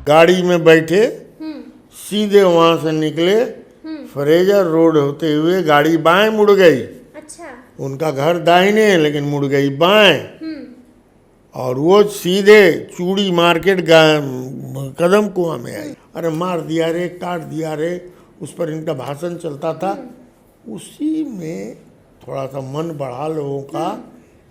गाड़ी में बैठे सीधे वहां से निकले, फ्रेजर रोड होते हुए गाड़ी बाएं मुड़ गई। अच्छा। उनका घर दाहिने है लेकिन मुड़ गई बाएं, और वो सीधे चूड़ी मार्केट कदम कुआं में आई। अरे मार दिया रे, काट दिया रे, उस पर इनका भाषण चलता था। उसी में थोड़ा सा मन बढ़ा लोगों का,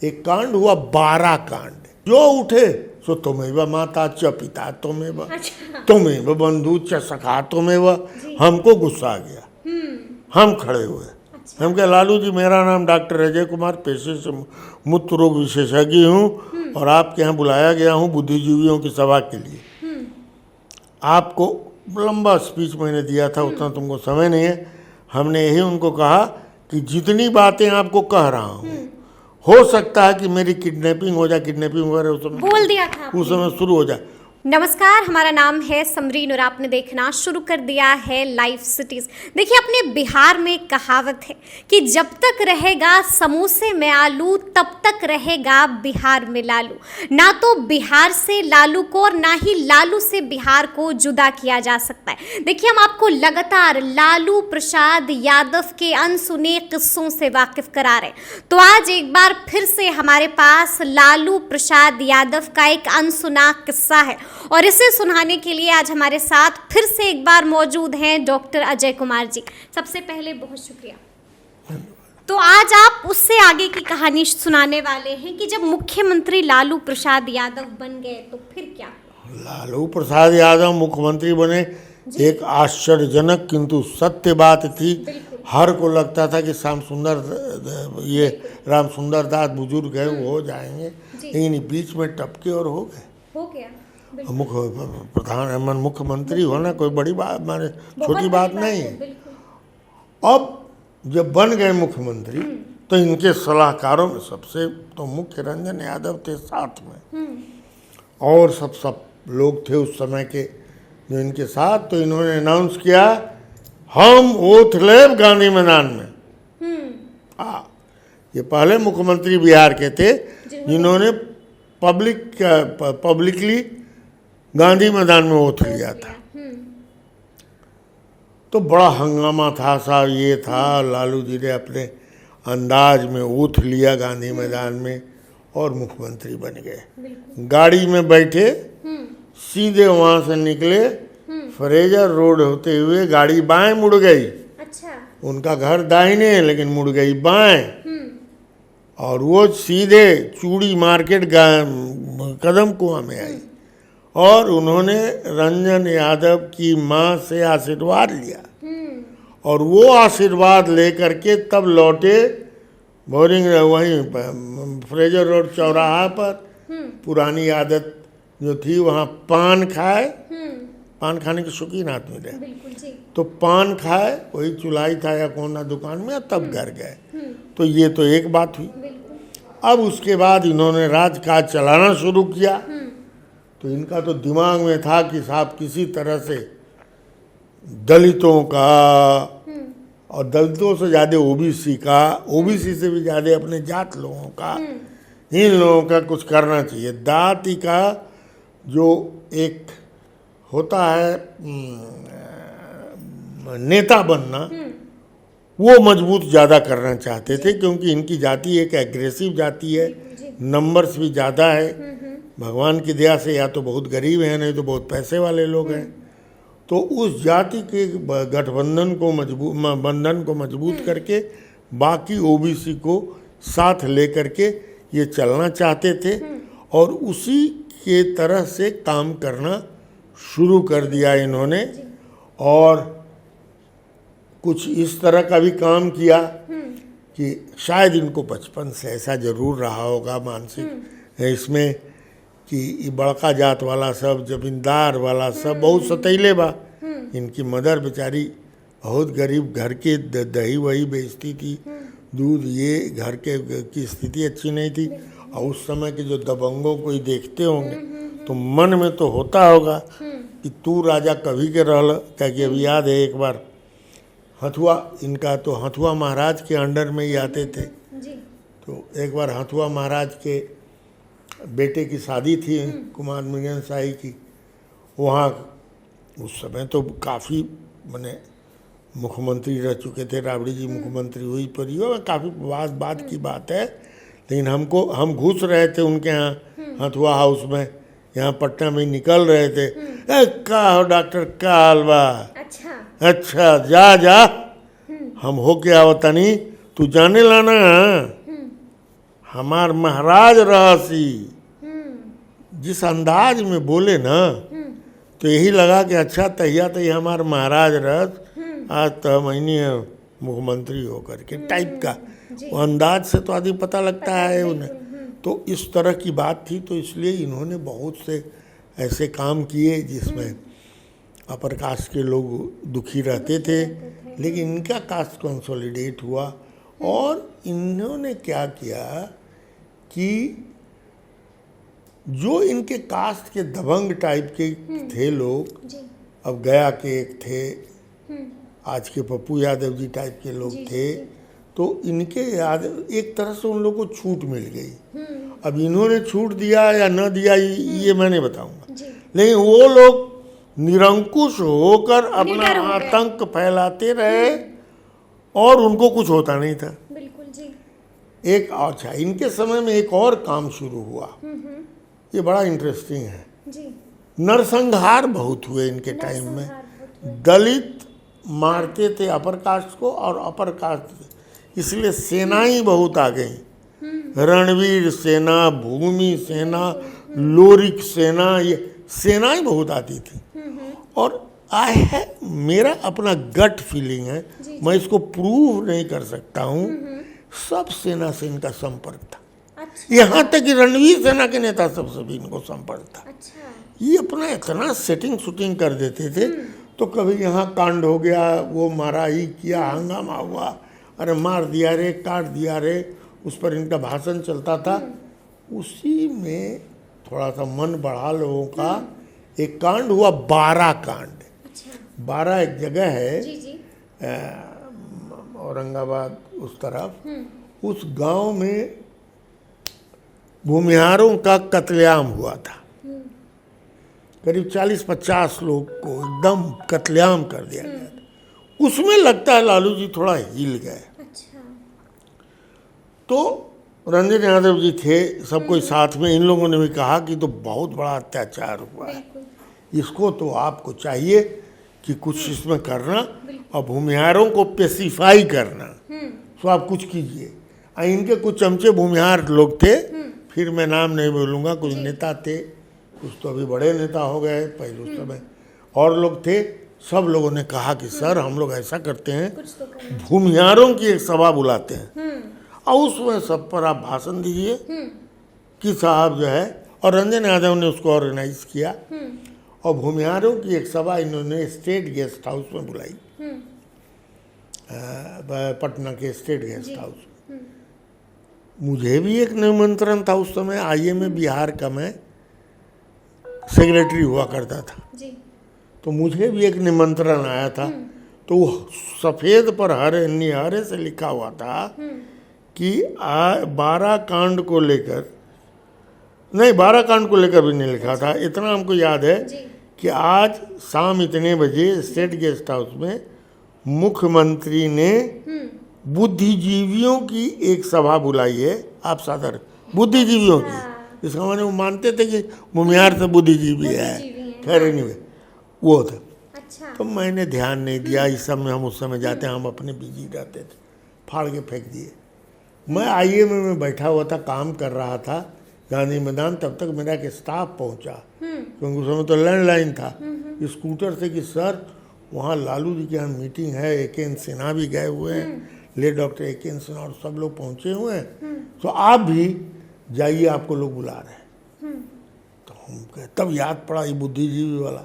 एक कांड हुआ, 12 कांड। जो उठे सो तुम्हें माता च पिता तुम्हें, तुम्हें बंधु च सखा तुम्हें। हमको गुस्सा आ गया, हम खड़े हुए। हम कहे लालू जी, मेरा नाम डॉक्टर अजय कुमार, पेशे से मूत्र रोग विशेषज्ञ हूँ और आपके यहाँ बुलाया गया हूँ बुद्धिजीवियों की सभा के लिए। आपको लंबा स्पीच मैंने दिया था, उतना तुमको समय नहीं है। हमने यही उनको कहा कि जितनी बातें आपको कह रहा हूँ, हो सकता है कि मेरी किडनैपिंग हो जाए, किडनैपिंग वगैरह उस समय बोल दिया था, उस समय शुरू हो जाए। नमस्कार, हमारा नाम है समरीन और आपने देखना शुरू कर दिया है लाइव सिटीज। देखिए, अपने बिहार में कहावत है कि जब तक रहेगा समोसे में आलू तब तक रहेगा बिहार में लालू। ना तो बिहार से लालू को और ना ही लालू से बिहार को जुदा किया जा सकता है। देखिए, हम आपको लगातार लालू प्रसाद यादव के अनसुने किस्सों से वाकिफ करा रहे हैं। तो आज एक बार फिर से हमारे पास लालू प्रसाद यादव का एक अनसुना किस्सा है और इसे सुनाने के लिए आज हमारे साथ फिर से एक बार मौजूद हैं डॉक्टर अजय कुमार जी। सबसे पहले बहुत शुक्रिया। तो आज आप उससे आगे की कहानी सुनाने वाले हैं कि जब मुख्यमंत्री लालू प्रसाद यादव बन गए तो फिर क्या? लालू प्रसाद यादव मुख्यमंत्री बने, एक आश्चर्यजनक किंतु सत्य बात थी। हर को लगता था कि राम सुंदर दास बुजुर्ग है, वो हो जाएंगे, लेकिन बीच में टपके और हो गया। मुख्यमंत्री होना कोई बड़ी बात, माने छोटी बात नहीं है। अब जब बन गए मुख्यमंत्री तो इनके सलाहकारों में सबसे तो मुख्य रंजन यादव थे साथ में, और सब लोग थे उस समय के जो इनके साथ। तो इन्होंने अनाउंस किया, हम ओथ लेब गांधी मैदान में। ये पहले मुख्यमंत्री बिहार के थे जिन्होंने पब्लिकली गांधी मैदान में ओथ लिया था। तो बड़ा हंगामा था साहब, ये था लालू जी ने अपने अंदाज में ओथ लिया गांधी मैदान में और मुख्यमंत्री बन गए। गाड़ी में बैठे सीधे वहां से निकले, फ्रेजर रोड होते हुए गाड़ी बाएं मुड़ गई। अच्छा। उनका घर दाहिने है लेकिन मुड़ गई बाएं, और वो सीधे चूड़ी मार्केट कदम कुआं में आई। और उन्होंने रंजन यादव की माँ से आशीर्वाद लिया, और वो आशीर्वाद लेकर के तब लौटे बोरिंग, वहीं फ्रेजर रोड चौराहा पर पुरानी आदत जो थी वहाँ पान खाए। पान खाने के शौकीन आदमी रहे, तो पान खाए, वही चुलाई था या कोना दुकान में, तब घर गए। तो ये तो एक बात हुई। अब उसके बाद इन्होंने राजकाज चलाना शुरू किया। तो इनका तो दिमाग में था कि साहब किसी तरह से दलितों का, और दलितों से ज़्यादा ओबीसी का, ओबीसी से भी ज़्यादा अपने जात लोगों का, इन लोगों का कुछ करना चाहिए। जाति का जो एक होता है नेता बनना, वो मजबूत ज़्यादा करना चाहते थे, क्योंकि इनकी जाति एक एग्रेसिव जाति है, नंबर्स भी ज़्यादा है। भगवान की दया से या तो बहुत गरीब हैं, नहीं तो बहुत पैसे वाले लोग हैं। तो उस जाति के गठबंधन को मजबूत करके बाकी ओबीसी को साथ लेकर के ये चलना चाहते थे, और उसी के तरह से काम करना शुरू कर दिया इन्होंने। और कुछ इस तरह का भी काम किया कि शायद इनको बचपन से ऐसा जरूर रहा होगा मानसिक इसमें कि बड़का जात वाला सब, जमींदार वाला सब बहुत सतैले बा। इनकी मदर बेचारी बहुत गरीब, घर के दही वही बेचती थी, दूध, ये घर के की स्थिति अच्छी नहीं थी। और उस समय के जो दबंगों को ही देखते होंगे तो मन में तो होता होगा कि तू राजा कभी के रहल। क्या कि अभी याद है एक बार हथुआ, इनका तो हथुआ महाराज के अंडर में ही आते थे। तो एक बार हथुआ महाराज के बेटे की शादी थी कुमार मृगन शाही की। वहाँ उस समय तो काफ़ी मैंने मुख्यमंत्री रह चुके थे, राबड़ी जी मुख्यमंत्री हुई पर ये काफ़ी बाद की बात है। लेकिन हम घुस रहे थे उनके यहाँ हथुआ हाउस में, यहाँ पटना में निकल रहे थे। का हो डॉक्टर का हलवा, अच्छा जा हम हो के आवतनी, तू जाने लाना हमार महाराज रहसी। जिस अंदाज में बोले ना तो यही लगा कि अच्छा तैया हमार महाराज रहस, आज तो हम मुख्यमंत्री होकर के टाइप का वो अंदाज से तो आदमी पता लगता है उन्हें। तो इस तरह की बात थी, तो इसलिए इन्होंने बहुत से ऐसे काम किए जिसमें अपर कास्ट के लोग दुखी रहते थे, लेकिन इनका कास्ट कंसोलिडेट हुआ। और इन्होंने क्या किया कि जो इनके कास्ट के दबंग टाइप के थे लोग, अब गया के एक थे, आज के पप्पू यादव जी टाइप के लोग थे, तो इनके याद एक तरह से उन लोगों को छूट मिल गई। अब इन्होंने छूट दिया या न दिया ये मैं नहीं बताऊंगा, लेकिन वो लोग निरंकुश होकर अपना आतंक फैलाते रहे और उनको कुछ होता नहीं था। बिल्कुल जी। एक अच्छा इनके समय में एक और काम शुरू हुआ, ये बड़ा इंटरेस्टिंग है जी। नरसंहार बहुत हुए इनके टाइम में। दलित मारते थे अपर कास्ट को और अपर कास्ट, इसलिए सेनाएं बहुत आ गई, रणवीर सेना, भूमि सेना, लोरिक सेना, ये सेनाएं बहुत आती थी। और मेरा अपना गट फीलिंग है, मैं इसको प्रूव नहीं कर सकता हूँ, सब सेना से इनका संपर्क था। अच्छा। यहाँ तक कि रणवीर सेना के नेता सबसे भी इनको संपर्क था। अच्छा। ये अपना इतना सेटिंग शूटिंग कर देते थे, तो कभी यहाँ कांड हो गया, वो मारा ही किया, हंगामा हुआ, अरे मार दिया रे, काट दिया रे, उस पर इनका भाषण चलता था। उसी में थोड़ा सा मन बढ़ा लोगों का, एक कांड हुआ 12 कांड। अच्छा। 12 एक जगह है जी जी। औरंगाबाद उस तरफ, उस गांव में भूमिहारों का कत्लेआम हुआ था। करीब 40-50 लोग को एकदम कत्लेआम कर दिया गया था। उसमें लगता है लालू जी थोड़ा हिल गए। अच्छा। तो रंजन यादव जी थे, सब कोई साथ में, इन लोगों ने भी कहा कि तो बहुत बड़ा अत्याचार हुआ है, इसको तो आपको चाहिए कि कुछ इसमें करना और भूमिहारों को पेसिफाई करना, तो आप कुछ कीजिए। इनके कुछ चमचे भूमिहार लोग थे, फिर मैं नाम नहीं बोलूँगा, कुछ नेता थे, कुछ तो अभी बड़े नेता हो गए, पहले उस समय और लोग थे। सब लोगों ने कहा कि सर हम लोग ऐसा करते हैं, भूमिहारों की एक सभा बुलाते हैं और उसमें सब पर आप भाषण दीजिए कि साहब जो है, और रंजन यादव ने उसको ऑर्गेनाइज किया और भूमिहारों की एक सभा इन्होंने स्टेट गेस्ट हाउस में बुलाई, पटना के स्टेट गेस्ट हाउस। मुझे भी एक निमंत्रण था उस समय, आईए में बिहार का मैं सेक्रेटरी हुआ करता था जी। तो मुझे भी एक निमंत्रण आया था। तो वो सफ़ेद पर हरे से लिखा हुआ था कि 12 कांड को लेकर, नहीं 12 कांड को लेकर भी नहीं लिखा था, इतना हमको याद है कि आज शाम इतने बजे स्टेट गेस्ट हाउस में मुख्यमंत्री ने बुद्धिजीवियों की एक सभा बुलाई है। आप सादर बुद्धिजीवियों की, इसका माने वो मानते थे कि भूमिहार से बुद्धिजीवी है, खैर नहीं वो था। अच्छा। तो मैंने ध्यान नहीं दिया, इस सब में हम उस समय जाते हम अपने बिजी रहते थे, फाड़ के फेंक दिए। मैं आईए में मैं बैठा हुआ था, काम कर रहा था गांधी मैदान, तब तक मेरा एक स्टाफ पहुंचा, क्योंकि उस समय तो लैंडलाइन था, स्कूटर से कि सर वहाँ लालू जी के यहाँ मीटिंग है, AK सिन्हा भी गए हुए हैं, ले डॉक्टर AK सिन्हा और सब लोग पहुँचे हुए हैं, तो आप भी जाइए, आपको लोग बुला रहे हैं। तो हम कहे, तब याद पड़ा ये बुद्धिजीवी वाला,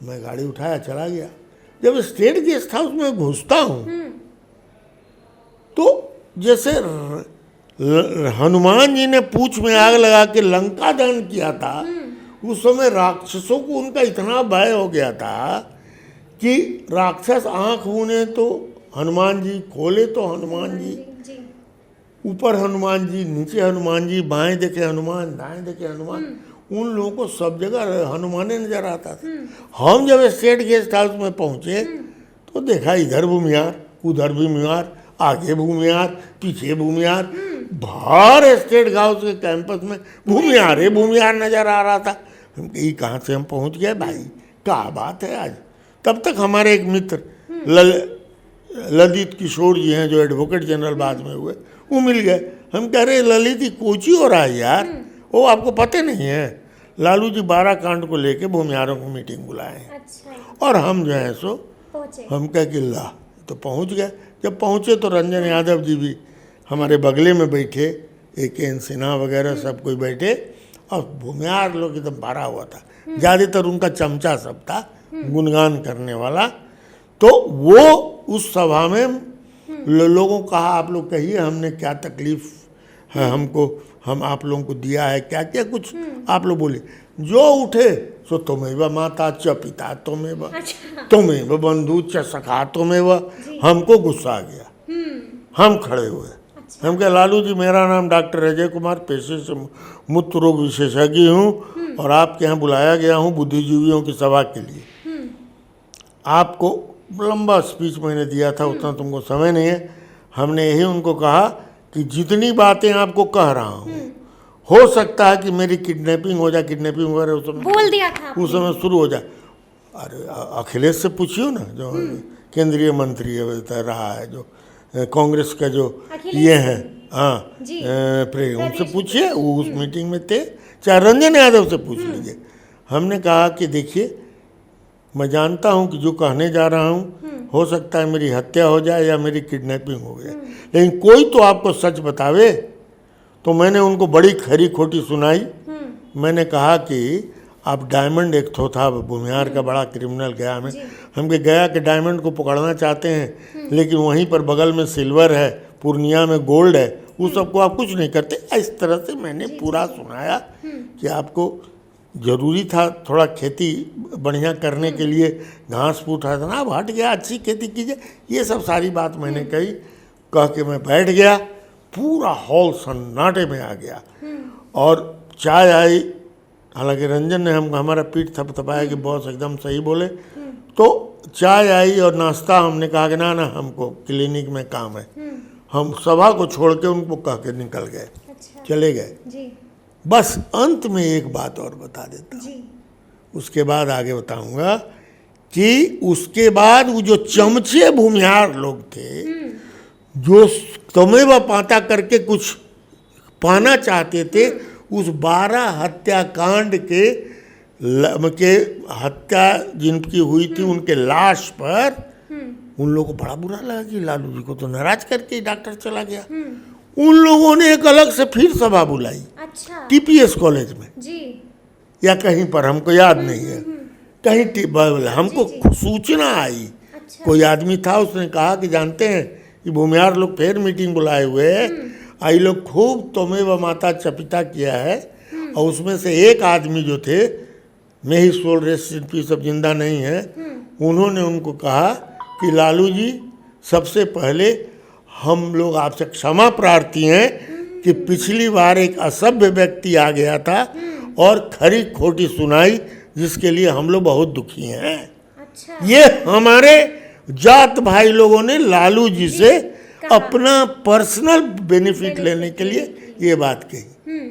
मैं गाड़ी उठाया चला गया। जब स्टेट गेस्ट हाउस में घुसता हूँ तो जैसे हनुमान जी ने पूंछ में आग लगा के लंका दहन किया था, उस समय राक्षसों को उनका इतना भय हो गया था कि राक्षस आंख मूने तो हनुमान जी, खोले तो हनुमान जी, ऊपर हनुमान जी, नीचे हनुमान जी, बाएं देखे हनुमान, दाएं देखे हनुमान, उन लोगों को सब जगह हनुमाने नजर आता था। हम जब स्टेट गेस्ट हाउस में पहुंचे तो देखा इधर भूमिहार, उधर भूमिहार, आगे भूमिहार, पीछे भूमिहार, बाहर स्टेट हाउस के कैंपस में भूमिहार भूमिहार नजर आ रहा था। हम कहीं कहाँ से हम पहुंच गए भाई, क्या बात है आज। तब तक हमारे एक मित्र ललित किशोर जी हैं जो एडवोकेट जनरल बाद में हुए, वो मिल गए। हम कह रहे ललित ही कोची हो रहा है यार, वो आपको पता नहीं है लालू जी 12 कांड को लेके भूमिहारों को मीटिंग बुलाए हैं। अच्छा। और हम जो है सो पहुंचे। हम कह कि ला तो पहुंच गए। जब पहुंचे तो रंजन यादव जी भी हमारे बगले में बैठे, AK सिन्हा वगैरह सब कोई बैठे, और भूमिहार लोग एकदम भरा हुआ था। ज़्यादातर उनका चमचा सब था गुणगान करने वाला। तो वो उस सभा में लोगों को कहा आप लोग कहिए हमने क्या तकलीफ है, हमको हम आप लोगों को दिया है क्या क्या कुछ आप लोग बोले। जो उठे सो तुम्हें माता च पिता तुम्हें तुम्हें बंधु च सखा तुम्हें। हमको गुस्सा आ गया, हम खड़े हुए। हम कहे लालू जी मेरा नाम डॉक्टर अजय कुमार, पेशे से मूत्र रोग विशेषज्ञ हूँ और आपके यहाँ बुलाया गया हूँ बुद्धिजीवियों की सभा के लिए। आपको लंबा स्पीच मैंने दिया था, उतना तुमको समय नहीं है। हमने यही उनको कहा कि जितनी बातें आपको कह रहा हूँ हो सकता है कि मेरी किडनैपिंग हो जाए, किडनैपिंग वगैरह उस समय बोल दिया था उस समय शुरू हो जाए। अरे अखिलेश से पूछियो ना, जो केंद्रीय मंत्री रहा है, जो कांग्रेस का जो ये है, हाँ उनसे पूछिए, वो उस मीटिंग में थे। चाहे रंजन यादव से पूछ लीजिए। हमने कहा कि देखिए मैं जानता हूं कि जो कहने जा रहा हूं हो सकता है मेरी हत्या हो जाए या मेरी किडनैपिंग हो जाए, लेकिन कोई तो आपको सच बतावे। तो मैंने उनको बड़ी खरी खोटी सुनाई। मैंने कहा कि आप डायमंड एक तो था भूमिहार का बड़ा क्रिमिनल गया में, हम के गया के डायमंड को पकड़ना चाहते हैं लेकिन वहीं पर बगल में सिल्वर है, पूर्णिया में गोल्ड है, उस सबको आप कुछ नहीं करते। इस तरह से मैंने पूरा सुनाया कि आपको जरूरी था थोड़ा खेती बढ़िया करने के लिए, घास फूट था ना, अब हट गया, अच्छी खेती कीजिए, ये सब सारी बात मैंने कही। कह के मैं बैठ गया, पूरा हॉल सन्नाटे में आ गया। और चाय आई, हालांकि रंजन ने हम हमारा पीठ थपथपाया कि बॉस एकदम सही बोले। तो चाय आई और नाश्ता, हमने कहा कि ना हमको क्लिनिक में काम है। हम सभा को छोड़ के उनको कह के निकल गए। अच्छा। चले गए। बस अंत में एक बात और बता देता हूँ, उसके बाद आगे बताऊंगा कि उसके बाद वो जो चमचे भूमिहार लोग थे जो तमेवा पाता करके कुछ पाना चाहते थे, उस 12 हत्याकांड के हत्या जिनकी हुई थी उनके लाश पर उन लोगों को बड़ा बुरा लगा कि लालू जी को तो नाराज करके डॉक्टर चला गया। उन लोगों ने एक अलग से फिर सभा बुलाई। अच्छा। TPS कॉलेज में या कहीं पर, हमको याद नहीं है, कहीं हमको सूचना आई। अच्छा। कोई आदमी था, उसने कहा कि जानते हैं कि भूमिहार लोग फिर मीटिंग बुलाए हुए हैं, आई लोग खूब तमेव माता चपिता किया है। और उसमें से एक आदमी जो थे, मैं ही सोल रेसिपी सब जिंदा नहीं है, उन्होंने उनको कहा कि लालू जी सबसे पहले हम लोग आपसे क्षमा प्रार्थी हैं कि पिछली बार एक असभ्य व्यक्ति आ गया था और खरी खोटी सुनाई, जिसके लिए हम लोग बहुत दुखी हैं। अच्छा। ये हमारे जात भाई लोगों ने लालू जी से अपना पर्सनल बेनिफिट लेने के लिए ये बात कही।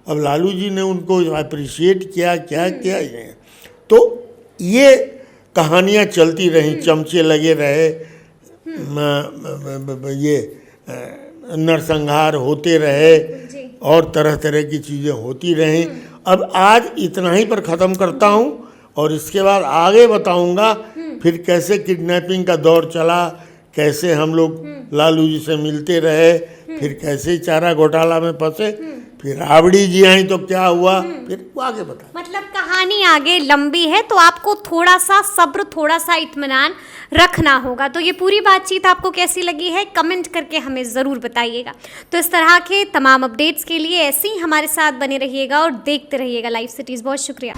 अब लालू जी ने उनको अप्रिशिएट किया, क्या किया। तो ये कहानियाँ चलती रहीं, चमचे लगे रहे, ये नरसंहार होते रहे और तरह तरह की चीज़ें होती रहें। अब आज इतना ही पर ख़त्म करता हूँ और इसके बाद आगे बताऊँगा फिर कैसे किडनैपिंग का दौर चला, कैसे हम लोग लालू जी से मिलते रहे, फिर कैसे चारा घोटाला में फंसे, फिर राबड़ी जी आई तो क्या हुआ, फिर वो आगे बता। मतलब कहानी आगे लंबी है तो आपको थोड़ा सा सब्र, थोड़ा सा इत्मीनान रखना होगा। तो ये पूरी बातचीत आपको कैसी लगी है कमेंट करके हमें ज़रूर बताइएगा। तो इस तरह के तमाम अपडेट्स के लिए ऐसे ही हमारे साथ बने रहिएगा और देखते रहिएगा लाइव सिटीज़। बहुत शुक्रिया।